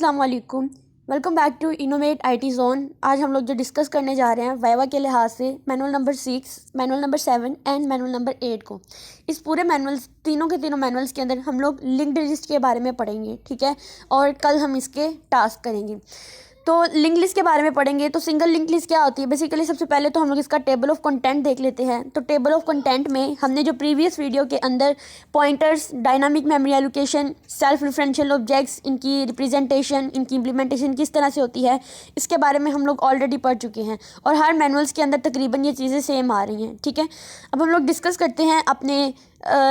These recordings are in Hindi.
अस्सलाम वालेकुम। Welcome back to innovate IT zone. आज हम लोग जो डिस्कस करने जा रहे हैं वाइवा के लिहाज से manual number 6, manual number 7 and manual number 8 को। इस पूरे मैनुअल्स तीनों के तीनों मैनुअल्स के अंदर हम लोग लिंक्ड लिस्ट के बारे में पढ़ेंगे, ठीक है। और कल हम इसके टास्क करेंगे। तो लिंक लिस्ट के बारे में पढ़ेंगे। तो सिंगल लिंक लिस्ट क्या होती है? बेसिकली सबसे पहले तो हम लोग इसका टेबल ऑफ कंटेंट देख लेते हैं। तो टेबल ऑफ कंटेंट में हमने जो प्रीवियस वीडियो के अंदर pointers, dynamic memory allocation, self referential objects, इनकी रिप्रेजेंटेशन, इनकी इम्प्लीमेंटेशन किस तरह से होती है, इसके बारे में हम लोग ऑलरेडी पढ़ चुके हैं और हर मैनुअल्स के अंदर तकरीबन ये चीज़ें सेम आ रही हैं, ठीक है। अब हम लोग डिस्कस करते हैं अपने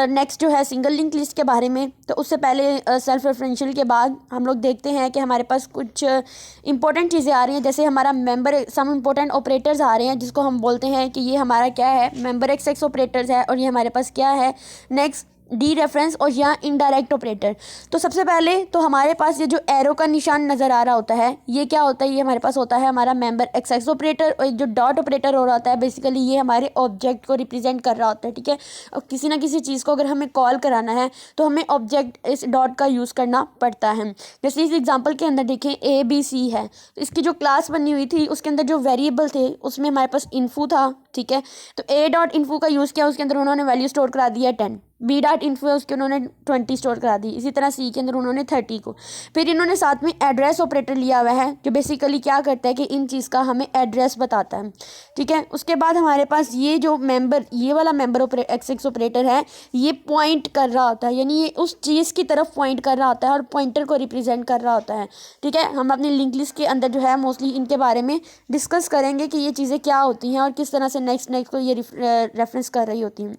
नेक्स्ट जो है सिंगल लिंक लिस्ट के बारे में। तो उससे पहले सेल्फ रेफरेंशियल के बाद हम लोग देखते हैं कि हमारे पास कुछ इंपॉर्टेंट चीज़ें आ रही हैं। जैसे हमारा मेंबर सम इंपॉर्टेंट ऑपरेटर्स आ रहे हैं जिसको हम बोलते हैं कि ये हमारा क्या है, मेंबर एक्स ऑपरेटर्स है और ये हमारे पास क्या है, नेक्स्ट डी रेफरेंस और यहाँ इनडायरेक्ट ऑपरेटर। तो सबसे पहले तो हमारे पास ये जो एरो का निशान नज़र आ रहा होता है, ये क्या होता है? ये हमारे पास होता है हमारा मेंबर एक्स ऑपरेटर। और एक जो डॉट ऑपरेटर हो रहा होता है, बेसिकली ये हमारे ऑब्जेक्ट को रिप्रेजेंट कर रहा होता है, ठीक है। और किसी ना किसी चीज़ को अगर हमें कॉल कराना है तो हमें ऑब्जेक्ट इस डॉट का यूज़ करना पड़ता है। जैसे इस एग्जाम्पल के अंदर देखें ABC है, तो इसकी जो क्लास बनी हुई थी उसके अंदर जो वेरिएबल थे उसमें हमारे पास इन्फो था, ठीक है। तो A डॉट इन्फो का यूज़ किया, उसके अंदर उन्होंने वैल्यू स्टोर करा दी है 10। B डॉट इन्फो है, उसके उन्होंने 20 स्टोर करा दी। इसी तरह C के अंदर उन्होंने 30 को। फिर इन्होंने साथ में एड्रेस ऑपरेटर लिया हुआ है जो बेसिकली क्या करता है कि इन चीज़ का हमें एड्रेस बताता है, ठीक है। उसके बाद हमारे पास ये जो मेंबर, ये वाला मेंबर एक्स ऑपरेटर है, ये पॉइंट कर रहा होता है, यानी ये उस चीज़ की तरफ पॉइंट कर रहा होता है और पॉइंटर को रिप्रेजेंट कर रहा होता है, ठीक है। हम अपनी लिंक लिस्ट के अंदर जो है मोस्टली इनके बारे में डिस्कस करेंगे कि ये चीज़ें क्या होती हैं और किस तरह से नेक्स्ट को ये रेफरेंस कर रही होती हैं,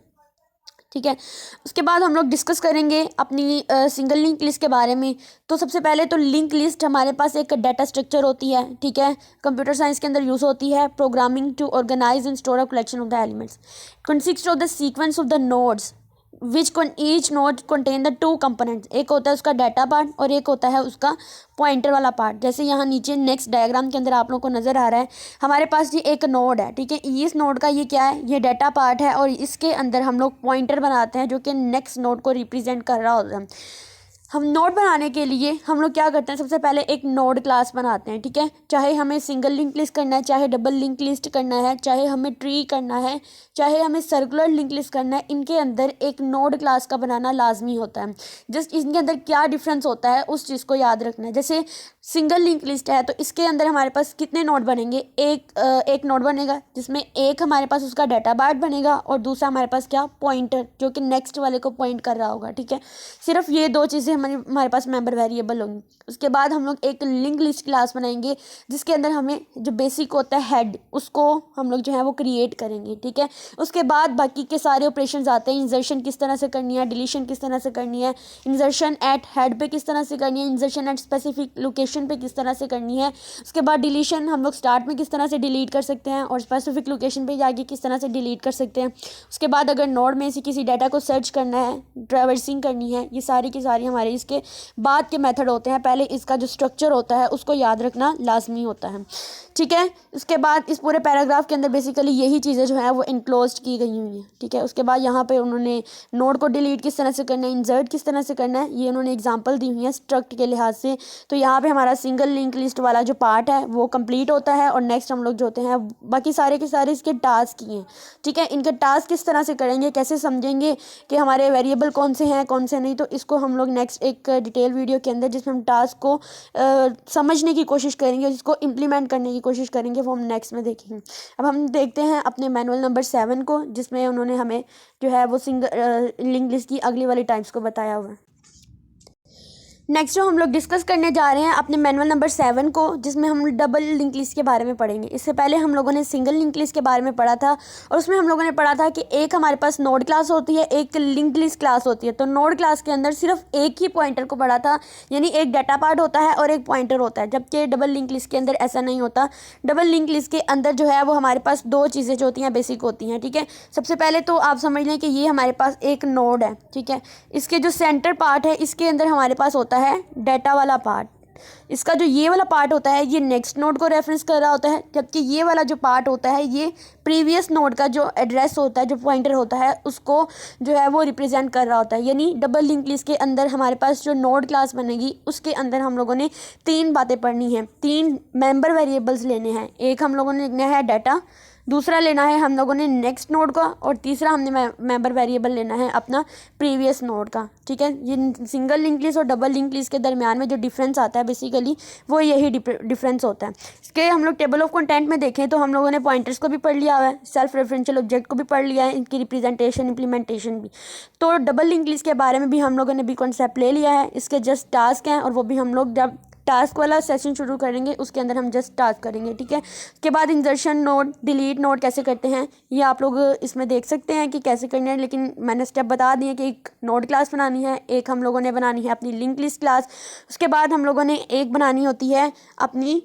ठीक है। उसके बाद हम लोग डिस्कस करेंगे अपनी सिंगल लिंक लिस्ट के बारे में। तो सबसे पहले तो लिंक लिस्ट हमारे पास एक डाटा स्ट्रक्चर होती है, ठीक है। कंप्यूटर साइंस के अंदर यूज़ होती है programming to organise and store a collection of the elements, consist of the sequence of the nodes which each node contain the two components. एक होता है उसका डाटा पार्ट और एक होता है उसका पॉइंटर वाला पार्ट। जैसे यहाँ नीचे नेक्स्ट डायग्राम के अंदर आप लोगों को नज़र आ रहा है, हमारे पास ये एक नोड है, ठीक है। इस नोड का ये क्या है, ये डाटा पार्ट है और इसके अंदर हम लोग पॉइंटर बनाते हैं जो कि नेक्स्ट नोड को रिप्रेजेंट कर रहा होता है। हम नोड बनाने के लिए हम लोग क्या करते हैं, सबसे पहले एक नोड क्लास बनाते हैं, ठीक है। चाहे हमें सिंगल लिंक लिस्ट करना है, चाहे डबल लिंक लिस्ट करना है, चाहे हमें ट्री करना है, चाहे हमें सर्कुलर लिंक लिस्ट करना है, इनके अंदर एक नोड क्लास का बनाना लाजमी होता है। जस्ट इनके अंदर क्या डिफरेंस होता है उस चीज़ को याद रखना है। जैसे सिंगल लिंक लिस्ट है तो इसके अंदर हमारे पास कितने नोड बनेंगे, एक नोड बनेगा जिसमें एक हमारे पास उसका डाटा पार्ट बनेगा और दूसरा हमारे पास क्या, पॉइंटर, जो कि नेक्स्ट वाले को पॉइंट कर रहा होगा, ठीक है। सिर्फ ये दो चीज़ें हमारे पास मेंबर वेरिएबल होंगी। उसके बाद हम लोग एक लिंक लिस्ट क्लास बनाएंगे जिसके अंदर हमें जो बेसिक होता है हेड, उसको हम लोग जो है वो क्रिएट करेंगे, ठीक है। उसके बाद बाकी के सारे ऑपरेशंस आते हैं। इंसर्शन किस तरह से करनी है, डिलीशन किस तरह से करनी है, इंसर्शन एट हेड पे किस तरह से करनी है, इंसर्शन एट स्पेसिफिक लोकेशन पे किस तरह से करनी है। उसके बाद डिलीशन हम लोग स्टार्ट में किस तरह से डिलीट कर सकते हैं और स्पेसिफिक लोकेशन पे जाके किस तरह से डिलीट कर सकते हैं। उसके बाद अगर नोड में से किसी डाटा को सर्च करना है, ट्रैवर्सिंग करनी है, ये सारी की सारी हमारे इसके बाद के मेथड होते हैं। पहले इसका जो स्ट्रक्चर होता है उसको याद रखना लाजमी होता है, ठीक है। उसके बाद इस पूरे पैराग्राफ के अंदर बेसिकली यही चीज़ें जो है वो इनक्लोज्ड की गई हुई हैं, ठीक है। उसके बाद यहाँ पे उन्होंने नोड को डिलीट किस तरह से करना है, इंसर्ट किस तरह से करना है, ये उन्होंने एग्जांपल दी हुई है स्ट्रक्ट के लिहाज से। तो यहाँ पे हमारा सिंगल लिंक लिस्ट वाला जो पार्ट है वो कंप्लीट होता है और नेक्स्ट हम लोग जो होते हैं बाकी सारे के सारे इसके टास्क ही हैं, ठीक है। इनके टास्क किस तरह से करेंगे, कैसे समझेंगे कि हमारे वेरिएबल कौन से हैं कौन से नहीं, तो इसको हम लोग नेक्स्ट एक डिटेल वीडियो के अंदर जिसमें हम टास्क को समझने की कोशिश करेंगे, जिसको इम्प्लीमेंट करने की कोशिश करेंगे, वो हम नेक्स्ट में देखेंगे। अब हम देखते हैं अपने मैनुअल नंबर 7 को जिसमें उन्होंने हमें जो है वो सिंगल लिंक लिस्ट की अगली वाली टाइप्स को बताया हुआ है। नेक्स्ट जो हम लोग डिस्कस करने जा रहे हैं अपने मैनुअल नंबर 7 को, जिसमें हम डबल लिंक लिस्ट के बारे में पढ़ेंगे। इससे पहले हम लोगों ने सिंगल लिंक लिस्ट के बारे में पढ़ा था और उसमें हम लोगों ने पढ़ा था कि एक हमारे पास नोड क्लास होती है, एक लिंक लिस्ट क्लास होती है। तो नोड क्लास के अंदर सिर्फ एक ही पॉइंटर को पढ़ा था, यानी एक डाटा पार्ट होता है और एक पॉइंटर होता है, जबकि डबल लिंक लिस्ट के अंदर ऐसा नहीं होता। डबल लिंक लिस्ट के अंदर जो है वो हमारे पास दो चीज़ें जो होती हैं बेसिक होती हैं, ठीक है। सबसे पहले तो आप समझ लें कि ये हमारे पास एक नोड है, ठीक है। इसके जो सेंटर पार्ट है इसके अंदर हमारे पास होता है डाटा वाला पार्ट, इसका जो ये वाला पार्ट होता है ये नेक्स्ट नोड को रेफरेंस कर रहा होता है, जबकि ये वाला जो पार्ट होता है ये प्रीवियस नोड का जो एड्रेस होता है, जो पॉइंटर होता है, उसको जो है वो रिप्रेजेंट कर रहा होता है। यानी डबल लिंक लिस्ट के अंदर हमारे पास जो नोड क्लास बनेगी उसके अंदर हम लोगों ने 3 बातें पढ़नी हैं, 3 मेंबर वेरिएबल्स लेने हैं। एक हम लोगों ने लिखना है डाटा, दूसरा लेना है हम लोगों ने नेक्स्ट नोड का, और तीसरा हमने मेंबर वेरिएबल लेना है अपना प्रीवियस नोड का। ठीक है, ये सिंगल लिंक लिस्ट और डबल लिंक लिस्ट के दरमियान में जो डिफरेंस आता है बेसिकली वो यही डिफरेंस होता है। इसके हम लोग टेबल ऑफ कंटेंट में देखें तो हम लोगों ने पॉइंटर्स को भी पढ़ लिया हुआ है, सेल्फ रेफरेंशियल ऑब्जेक्ट को भी पढ़ लिया है, इनकी रिप्रेजेंटेशन इम्प्लीमेंटेशन भी। तो डबल लिंक लिस्ट के बारे में भी हम लोगों ने भी कॉन्सेप्ट ले लिया है। इसके जस्ट टास्क हैं और वो भी हम लोग जब टास्क वाला सेशन शुरू करेंगे उसके अंदर हम जस्ट टास्क करेंगे। ठीक है, उसके बाद इंसर्शन नोड, डिलीट नोड कैसे करते हैं ये आप लोग इसमें देख सकते हैं कि कैसे करना है, लेकिन मैंने स्टेप बता दिए कि एक नोड क्लास बनानी है, एक हम लोगों ने बनानी है अपनी लिंक लिस्ट क्लास, उसके बाद हम लोगों ने एक बनानी होती है अपनी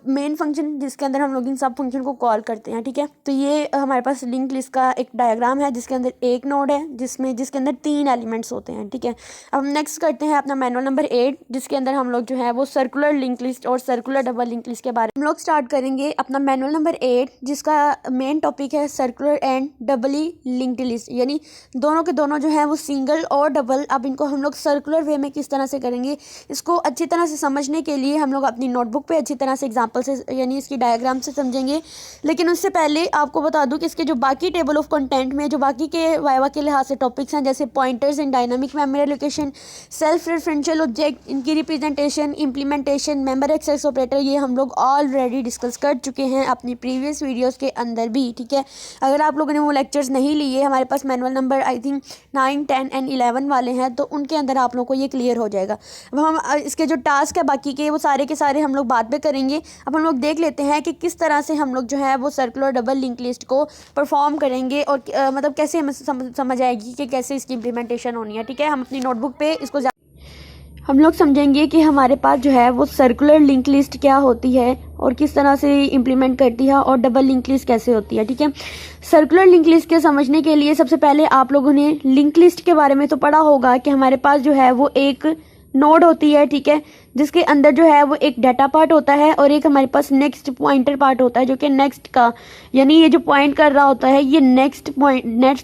मेन फंक्शन जिसके अंदर हम लोग इन सब फंक्शन को कॉल करते हैं। ठीक है, तो ये हमारे पास लिंक लिस्ट का एक डायग्राम है जिसके अंदर एक नोड है जिसके अंदर 3 एलिमेंट्स होते हैं। ठीक है, अब हम नेक्स्ट करते हैं अपना मैनुअल नंबर 8 जिसके अंदर हम लोग जो है वो सर्कुलर लिंक लिस्ट और सर्कुलर डबल लिंक लिस्ट के बारे में हम लोग स्टार्ट करेंगे। अपना मैनुअल नंबर 8 जिसका मेन टॉपिक है circular and Dabali linked list, यानी दोनों के दोनों जो है वो सिंगल और डबल। अब इनको हम लोग सर्कुलर वे में किस तरह से करेंगे, इसको अच्छी तरह से समझने के लिए हम लोग अपनी नोटबुक पे अच्छी तरह से एग्जांपल से यानी इसकी डायग्राम से समझेंगे। लेकिन उससे पहले आपको बता दूं कि इसके जो बाकी टेबल ऑफ कंटेंट में जो बाकी के वाइवा के लिहाज से टॉपिक्स हैं जैसे pointers and dynamic memory allocation, self referential object, इनकी representation, implementation, member access operator, ये हम लोग ऑलरेडी डिस्कस कर चुके हैं अपनी प्रीवियस वीडियोज़ के अंदर भी। ठीक है, अगर आप लोगों ने वो लेक्चर्स नहीं लिए, हमारे पास manual number I think 9, 10 and 11 वाले हैं, तो उनके अंदर आप लोगों को ये क्लियर हो जाएगा। अब हम इसके जो टास्क है बाकी के वो सारे के सारे हम लोग बाद में करेंगे। अब हम लोग देख लेते हैं कि किस तरह से हम लोग जो है वो सर्कुलर डबल लिंक लिस्ट को परफॉर्म करेंगे और मतलब कैसे हमें समझ आएगी कि कैसे इसकी इम्प्लीमेंटेशन होनी है। ठीक है, हम अपनी नोटबुक पे इसको हम लोग समझेंगे कि हमारे पास जो है वो सर्कुलर लिंक लिस्ट क्या होती है और किस तरह से इम्प्लीमेंट करती है और डबल लिंक लिस्ट कैसे होती है। ठीक है, सर्कुलर लिंक लिस्ट के समझने के लिए सबसे पहले आप लोगों ने लिंक लिस्ट के बारे में तो पढ़ा होगा कि हमारे पास जो है वो एक नोड होती है। ठीक है, जिसके अंदर जो है वो एक डाटा पार्ट होता है और एक हमारे पास नेक्स्ट पॉइंटर पार्ट होता है जो कि नेक्स्ट का, यानी ये जो पॉइंट कर रहा होता है ये नेक्स्ट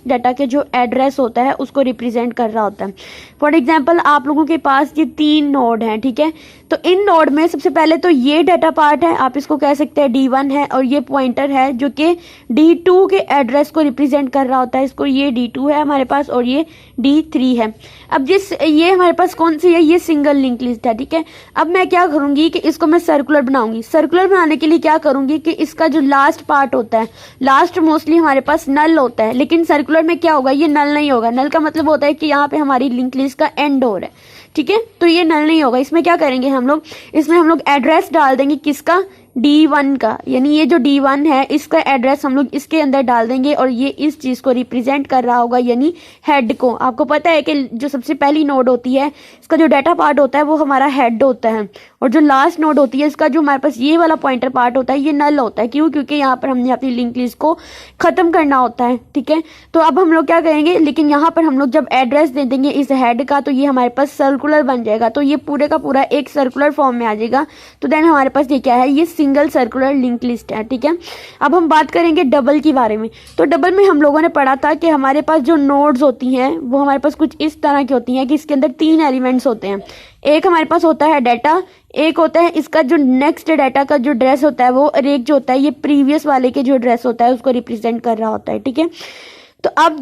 डाटा के जो एड्रेस होता है उसको रिप्रेजेंट कर रहा होता है। फॉर एग्जांपल आप लोगों के पास ये 3 नोड हैं। ठीक है, तो इन नोड में सबसे पहले तो ये डाटा पार्ट है, आप इसको कह सकते हैं D1 है, और ये पॉइंटर है जो कि D2 के एड्रेस को रिप्रेजेंट कर रहा होता है। इसको ये D2 है हमारे पास और ये D3 है। अब ये हमारे पास कौन सी है, ये सिंगल लिंक लिस्ट है। ठीक है, अब मैं क्या करूंगी कि इसको मैं सर्कुलर बनाऊंगी। सर्कुलर बनाने के लिए क्या करूंगी कि इसका जो लास्ट पार्ट होता है, लास्ट मोस्टली हमारे पास नल होता है, लेकिन सर्कुलर में क्या होगा, ये नल नहीं होगा। नल का मतलब होता है कि यहाँ पे हमारी लिंक लिस्ट का एंड हो रहा है। ठीक है, तो ये नल नहीं होगा। इसमें क्या करेंगे हम लोग, इसमें हम लोग एड्रेस डाल देंगे किसका, D1 का, यानी ये जो D1 है इसका एड्रेस हम लोग इसके अंदर डाल देंगे और ये इस चीज को रिप्रेजेंट कर रहा होगा यानी हेड को। आपको पता है कि जो सबसे पहली नोड होती है इसका जो डाटा पार्ट होता है वो हमारा हेड होता है, और जो लास्ट नोड होती है इसका जो हमारे पास ये वाला पॉइंटर पार्ट होता है ये नल होता है। क्यों, क्योंकि यहाँ पर हमने अपनी लिंक लिस्ट को खत्म करना होता है। ठीक है, तो अब हम लोग क्या करेंगे, लेकिन यहाँ पर हम लोग जब एड्रेस दे देंगे इस हेड का तो ये हमारे पास सर्कुलर बन जाएगा, तो ये पूरे का पूरा एक सर्कुलर फॉर्म में आ जाएगा। तो देन हमारे पास ये क्या है, ये सिंगल सर्कुलर लिंक लिस्ट है। ठीक है, अब हम बात करेंगे डबल के बारे में। तो डबल में हम लोगों ने पढ़ा था कि हमारे पास जो नोड्स होती हैं वो हमारे पास कुछ इस तरह की होती हैं कि इसके अंदर 3 एलिमेंट्स होते हैं। एक हमारे पास होता है डाटा, एक होता है इसका जो नेक्स्ट डाटा का जो एड्रेस होता है वो, और एक जो होता है ये प्रीवियस वाले के जो एड्रेस होता है उसको रिप्रेजेंट कर रहा होता है। ठीक है, तो अब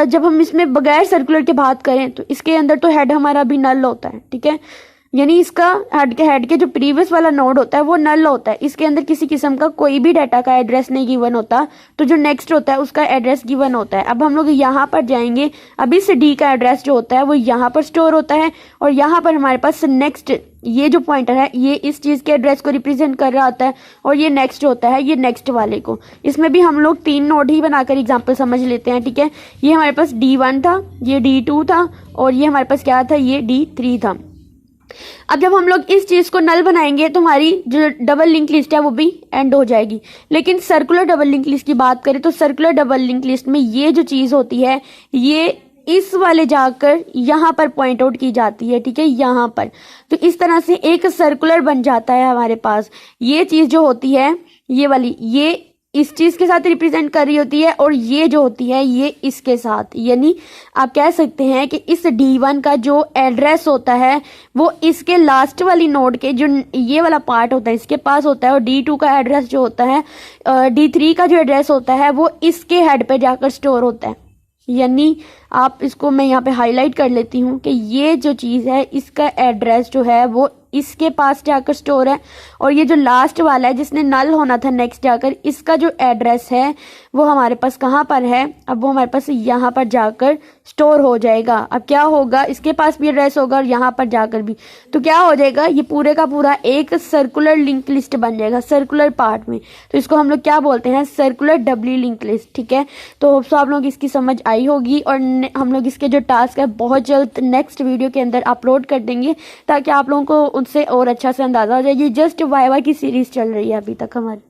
जब हम इसमें बगैर सर्कुलर की बात करें तो इसके अंदर तो हेड हमारा भी नल होता है। ठीक है, यानी इसका हेड के जो प्रीवियस वाला नोड होता है वो नल होता है, इसके अंदर किसी किस्म का कोई भी डाटा का एड्रेस नहीं गिवन होता, तो जो नेक्स्ट होता है उसका एड्रेस गिवन होता है। अब हम लोग यहाँ पर जाएंगे, अब इस D का एड्रेस जो होता है वो यहाँ पर स्टोर होता है, और यहाँ पर हमारे पास नेक्स्ट ये जो पॉइंटर है ये इस चीज के एड्रेस को रिप्रेजेंट कर रहा होता है, और ये नेक्स्ट होता है ये नेक्स्ट वाले को। इसमें भी हम लोग 3 नोड ही बनाकर एग्जांपल समझ लेते हैं। ठीक है, ये हमारे पास D1 था, ये D2 था, और ये हमारे पास क्या था, ये D3 था। अब जब हम लोग इस चीज को नल बनाएंगे तो हमारी जो डबल लिंक लिस्ट है वो भी एंड हो जाएगी। लेकिन सर्कुलर डबल लिंक लिस्ट की बात करें तो सर्कुलर डबल लिंक लिस्ट में ये जो चीज होती है ये इस वाले जाकर यहाँ पर पॉइंट आउट की जाती है, ठीक है, यहाँ पर। तो इस तरह से एक सर्कुलर बन जाता है हमारे पास। ये चीज़ जो होती है ये वाली, ये इस चीज़ के साथ रिप्रेजेंट कर रही होती है और ये जो होती है ये इसके साथ, यानी आप कह सकते हैं कि इस D1 का जो एड्रेस होता है वो इसके लास्ट वाली नोड के जो ये वाला पार्ट होता है इसके पास होता है, और D2 का एड्रेस जो होता है, D3 का जो एड्रेस होता है वो इसके हेड पे जाकर स्टोर होता है। यानी आप इसको, मैं यहाँ पे हाईलाइट कर लेती हूँ कि ये जो चीज़ है इसका एड्रेस जो है वो इसके पास जाकर स्टोर है, और ये जो लास्ट वाला है जिसने नल होना था नेक्स्ट जाकर, इसका जो एड्रेस है वो हमारे पास कहाँ पर है, अब वो हमारे पास यहाँ पर जाकर स्टोर हो जाएगा। अब क्या होगा, इसके पास भी एड्रेस होगा और यहाँ पर जाकर भी, तो क्या हो जाएगा, ये पूरे का पूरा एक सर्कुलर लिंक लिस्ट बन जाएगा सर्कुलर पार्ट में। तो इसको हम लोग क्या बोलते हैं, सर्कुलर डबली लिंक लिस्ट, ठीक है। तो होप सो आप लोग इसकी समझ आई होगी, और हम लोग इसके जो टास्क है बहुत जल्द नेक्स्ट वीडियो के अंदर अपलोड कर देंगे, ताकि आप लोगों को उनसे और अच्छा से अंदाज़ा हो जाए। ये जस्ट वाइवा की सीरीज़ चल रही है अभी तक हमारी।